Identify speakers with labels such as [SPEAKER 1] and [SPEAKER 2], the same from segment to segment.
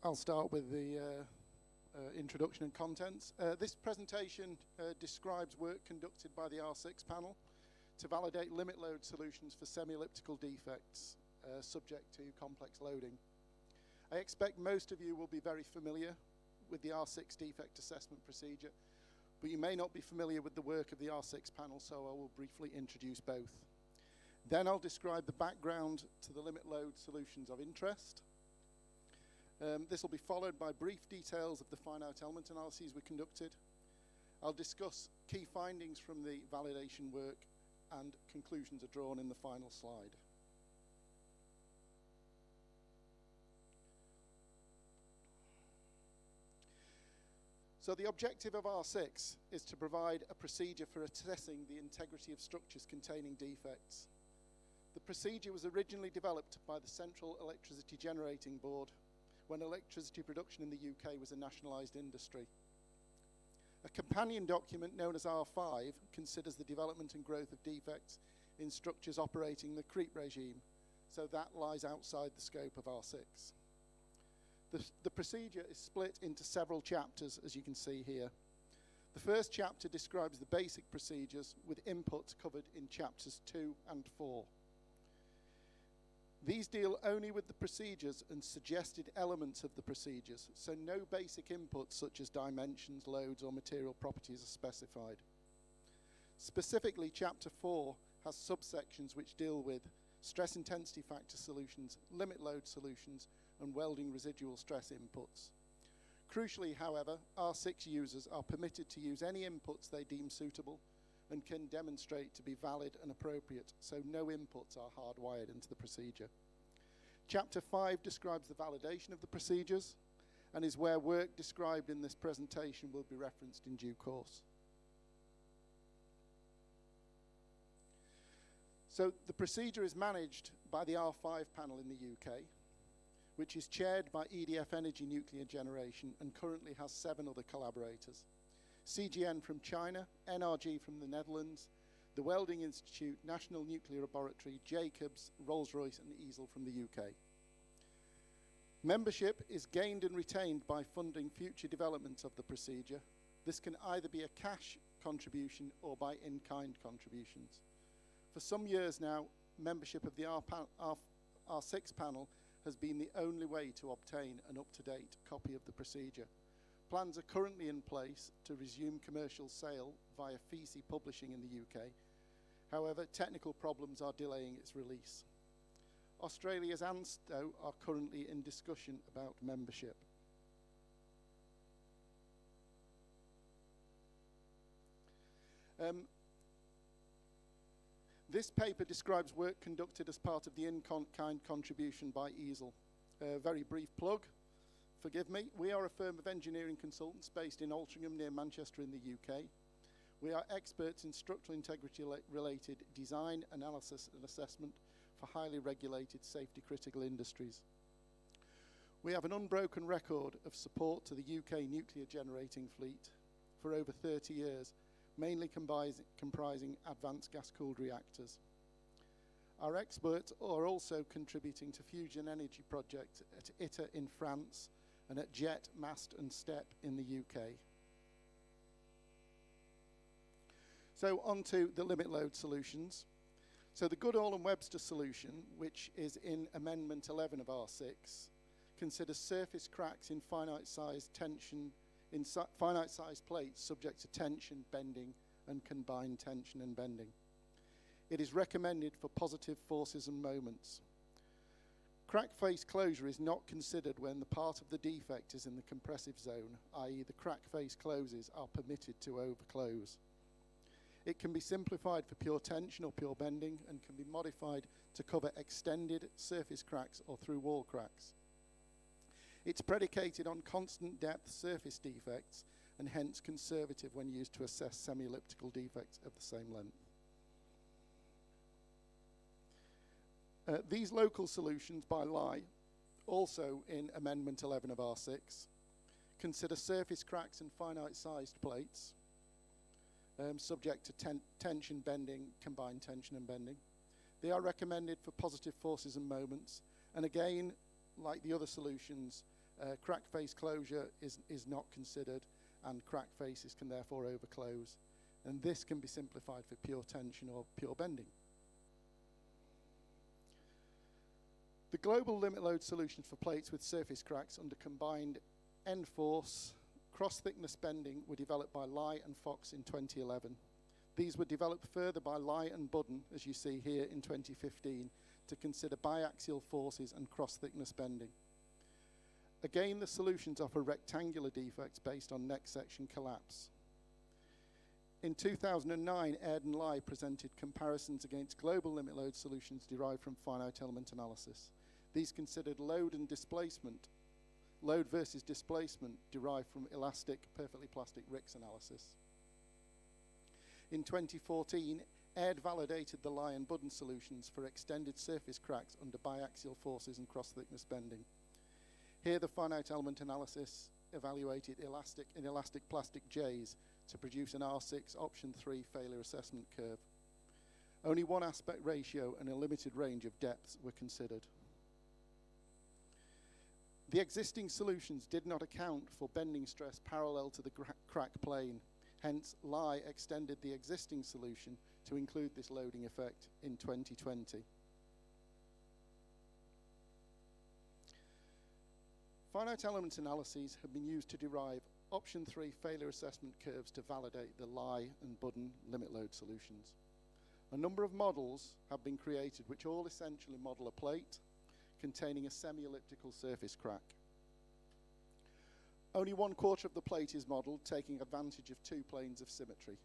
[SPEAKER 1] I'll start with the introduction and contents. This presentation describes work conducted by the R6 panel to validate limit load solutions for semi-elliptical defects subject to complex loading. I expect most of you will be very familiar with the R6 defect assessment procedure, but you may not be familiar with the work of the R6 panel, so I will briefly introduce both. Then I'll describe the background to the limit load solutions of interest. This will be followed by brief details of the finite element analyses we conducted. I'll discuss key findings from the validation work, and conclusions are drawn in the final slide. So the objective of R6 is to provide a procedure for assessing the integrity of structures containing defects. The procedure was originally developed by the Central Electricity Generating Board when electricity production in the UK was a nationalised industry. A companion document known as R5 considers the development and growth of defects in structures operating the creep regime, so that lies outside the scope of R6. The procedure is split into several chapters, as you can see here. The first chapter describes the basic procedures with inputs covered in chapters 2 and 4. These deal only with the procedures and suggested elements of the procedures, so no basic inputs such as dimensions, loads, or material properties are specified. Specifically, Chapter 4 has subsections which deal with stress intensity factor solutions, limit load solutions, and welding residual stress inputs. Crucially, however, R6 users are permitted to use any inputs they deem suitable and can demonstrate to be valid and appropriate, so no inputs are hardwired into the procedure. Chapter 5 describes the validation of the procedures and is where work described in this presentation will be referenced in due course. So the procedure is managed by the R5 panel in the UK, which is chaired by EDF Energy Nuclear Generation and currently has 7 other collaborators. CGN from China, NRG from the Netherlands, the Welding Institute, National Nuclear Laboratory, Jacobs, Rolls-Royce and Easel from the UK. Membership is gained and retained by funding future development of the procedure. This can either be a cash contribution or by in-kind contributions. For some years now, membership of the R6 panel has been the only way to obtain an up-to-date copy of the procedure. Plans are currently in place to resume commercial sale via FECI Publishing in the UK. However, technical problems are delaying its release. Australia's ANSTO are currently in discussion about membership. This paper describes work conducted as part of the in-kind contribution by Easel. Very brief plug. Forgive me, we are a firm of engineering consultants based in Altrincham near Manchester in the UK. We are experts in structural integrity related design, analysis and assessment for highly regulated safety critical industries. We have an unbroken record of support to the UK nuclear generating fleet for over 30 years, mainly comprising advanced gas-cooled reactors. Our experts are also contributing to fusion energy projects at ITER in France and at JET, MAST and STEP in the UK. So on to the limit load solutions. So the Goodall and Webster solution, which is in Amendment 11 of R6, considers surface cracks in finite-sized plates subject to tension, bending and combined tension and bending. It is recommended for positive forces and moments. Crack face closure is not considered when the part of the defect is in the compressive zone, i.e. the crack face closes are permitted to overclose. It can be simplified for pure tension or pure bending and can be modified to cover extended surface cracks or through wall cracks. It's predicated on constant depth surface defects and hence conservative when used to assess semi-elliptical defects of the same length. These local solutions by lie, also in Amendment 11 of R6, consider surface cracks in finite-sized plates, subject to tension, bending, combined tension and bending. They are recommended for positive forces and moments, and again, like the other solutions, Crack face closure is not considered, and crack faces can therefore overclose. And this can be simplified for pure tension or pure bending. The global limit load solutions for plates with surface cracks under combined end force cross-thickness bending were developed by Lai and Fox in 2011. These were developed further by Lai and Budden, as you see here, in 2015, to consider biaxial forces and cross-thickness bending. Again, the solutions offer rectangular defects based on neck section collapse. In 2009, Aird and Lai presented comparisons against global limit load solutions derived from finite element analysis. These considered load and displacement, load versus displacement derived from elastic, perfectly plastic Ricks analysis. In 2014, Aird validated the Lai and Budden solutions for extended surface cracks under biaxial forces and cross-thickness bending. Here, the finite element analysis evaluated elastic plastic J's to produce an R6 option 3 failure assessment curve. Only one aspect ratio and a limited range of depths were considered. The existing solutions did not account for bending stress parallel to the crack plane. Hence, Lai extended the existing solution to include this loading effect in 2020. Finite element analyses have been used to derive option 3 failure assessment curves to validate the Lai and Budden limit load solutions. A number of models have been created which all essentially model a plate containing a semi-elliptical surface crack. Only 1/4 of the plate is modelled, taking advantage of 2 planes of symmetry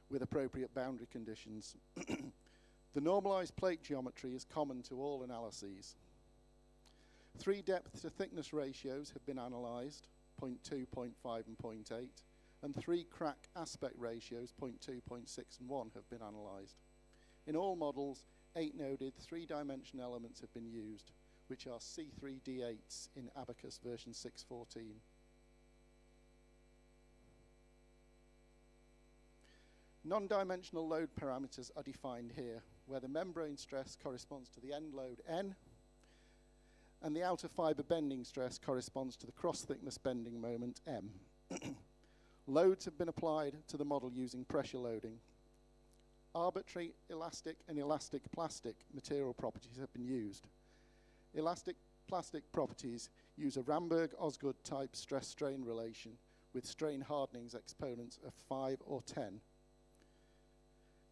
[SPEAKER 1] with appropriate boundary conditions. The normalised plate geometry is common to all analyses. 3 depth to thickness ratios have been analysed, 0.2, 0.5 and 0.8, and 3 crack aspect ratios, 0.2, 0.6 and 1 have been analysed. In all models, 8-noded 3-dimension elements have been used, which are C3D8s in Abacus version 6.14. Non-dimensional load parameters are defined here, where the membrane stress corresponds to the end load N, and the outer fibre bending stress corresponds to the cross-thickness bending moment M. Loads have been applied to the model using pressure loading. Arbitrary elastic and elastic plastic material properties have been used. Elastic plastic properties use a Ramberg-Osgood type stress-strain relation with strain hardenings exponents of 5 or 10.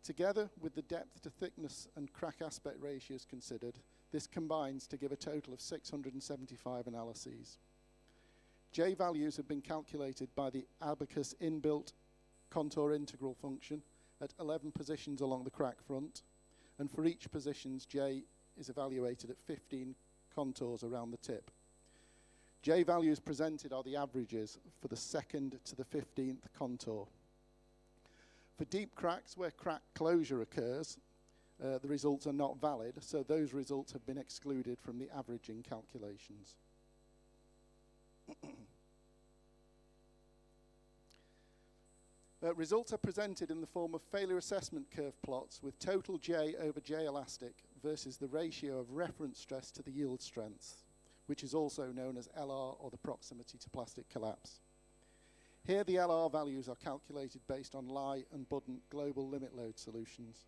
[SPEAKER 1] Together with the depth to thickness and crack aspect ratios considered, this combines to give a total of 675 analyses. J values have been calculated by the Abacus inbuilt contour integral function at 11 positions along the crack front, and for each position, J is evaluated at 15 contours around the tip. J values presented are the averages for the 2nd to the 15th contour. For deep cracks where crack closure occurs, the results are not valid, so those results have been excluded from the averaging calculations. Results are presented in the form of failure assessment curve plots with total J over J elastic versus the ratio of reference stress to the yield strength, which is also known as LR, or the proximity to plastic collapse. Here the LR values are calculated based on Lai and Budden global limit load solutions.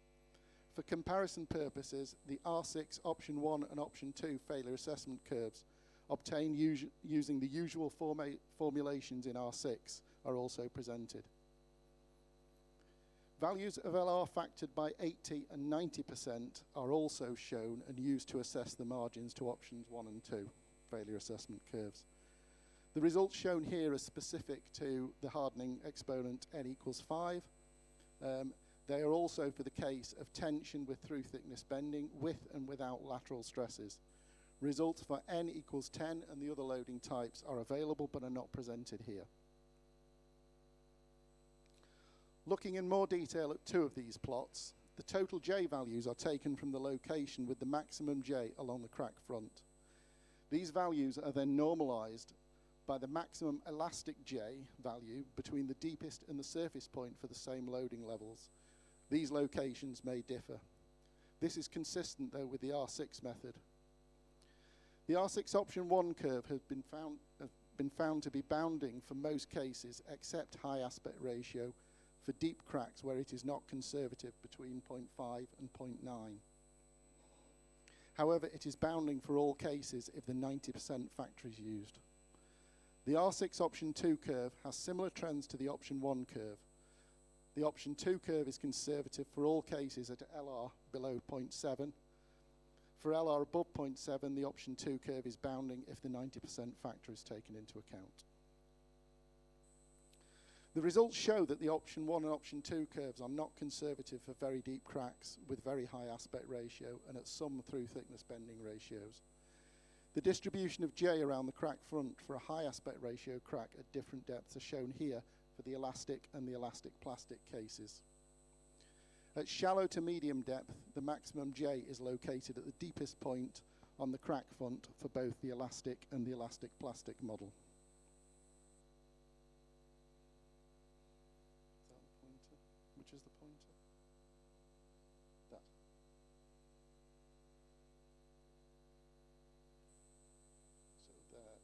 [SPEAKER 1] For comparison purposes, the R6 option 1 and option 2 failure assessment curves obtained using the usual formulations in R6 are also presented. Values of LR factored by 80 and 90% are also shown and used to assess the margins to options 1 and 2 failure assessment curves. The results shown here are specific to the hardening exponent n equals 5. They are also for the case of tension with through thickness bending with and without lateral stresses. Results for n equals 10 and the other loading types are available but are not presented here. Looking in more detail at 2 of these plots, the total J values are taken from the location with the maximum J along the crack front. These values are then normalized by the maximum elastic J value between the deepest and the surface point for the same loading levels. These locations may differ. This is consistent, though, with the R6 method. The The R6 option 1 curve has been found to be bounding for most cases except high aspect ratio for deep cracks where it is not conservative between 0.5 and 0.9. However, it is bounding for all cases if the 90% factor is used. The R6 option 2 curve has similar trends to the option 1 curve. The option 2 curve is conservative for all cases at LR below 0.7. For LR above 0.7, the option 2 curve is bounding if the 90% factor is taken into account. The results show that the option 1 and option 2 curves are not conservative for very deep cracks with very high aspect ratio and at some through thickness bending ratios. The distribution of J around the crack front for a high aspect ratio crack at different depths are shown here for the elastic and the elastic plastic cases. At shallow to medium depth, the maximum J is located at the deepest point on the crack front for both the elastic and the elastic plastic model. Is that the pointer? Which is the pointer? That. So there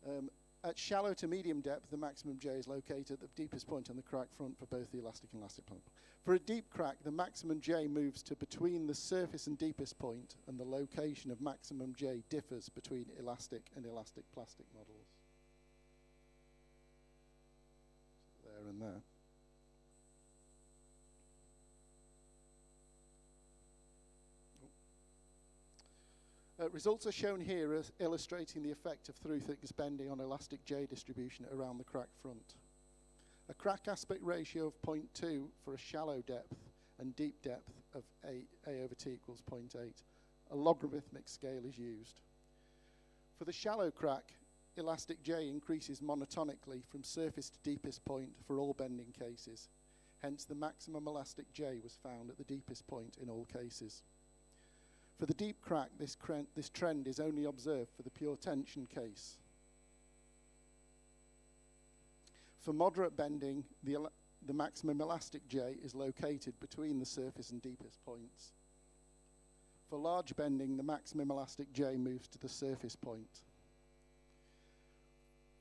[SPEAKER 1] and there. At shallow to medium depth, the maximum J is located at the deepest point on the crack front for both the elastic and elastic plastic. For a deep crack, the maximum J moves to between the surface and deepest point, and the location of maximum J differs between elastic and elastic plastic models. So there and there. Results are shown here as illustrating the effect of through thickness bending on elastic J distribution around the crack front. A crack aspect ratio of 0.2 for a shallow depth and deep depth of A over T equals 0.8. A logarithmic scale is used. For the shallow crack, elastic J increases monotonically from surface to deepest point for all bending cases. Hence, the maximum elastic J was found at the deepest point in all cases. For the deep crack, this trend is only observed for the pure tension case. For moderate bending, the maximum elastic J is located between the surface and deepest points. For large bending, the maximum elastic J moves to the surface point.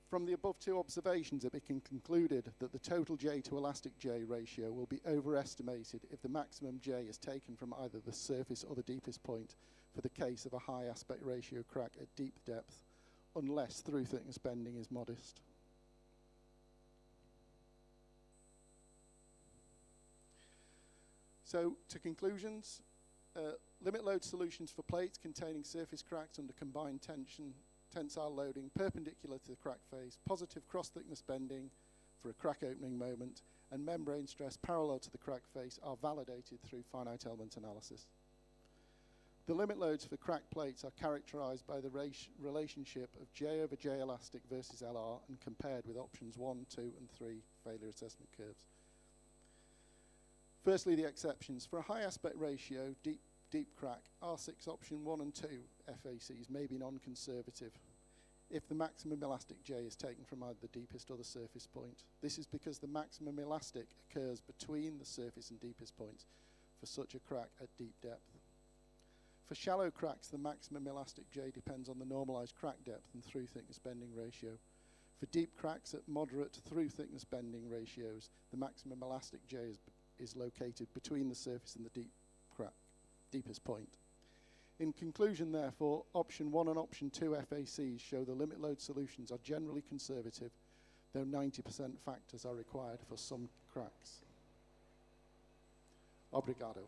[SPEAKER 1] From the above two observations, it became concluded that the total J to elastic J ratio will be overestimated if the maximum J is taken from either the surface or the deepest point for the case of a high aspect ratio crack at deep depth, unless through thickness bending is modest. So, to conclusions, limit load solutions for plates containing surface cracks under combined tensile loading perpendicular to the crack face, positive cross-thickness bending for a crack opening moment, and membrane stress parallel to the crack face are validated through finite element analysis. The limit loads for crack plates are characterized by the relationship of J over J elastic versus LR and compared with options 1, 2, and 3 failure assessment curves. Firstly, the exceptions. For a high aspect ratio, deep crack, R6 option 1 and 2 FACs may be non-conservative if the maximum elastic J is taken from either the deepest or the surface point. This is because the maximum elastic occurs between the surface and deepest points for such a crack at deep depth. For shallow cracks, the maximum elastic J depends on the normalized crack depth and through thickness bending ratio. For deep cracks at moderate through thickness bending ratios, the maximum elastic J is located between the surface and the deepest point. In conclusion, therefore, option 1 and option 2 FACs show the limit load solutions are generally conservative, though 90% factors are required for some cracks. Obrigado.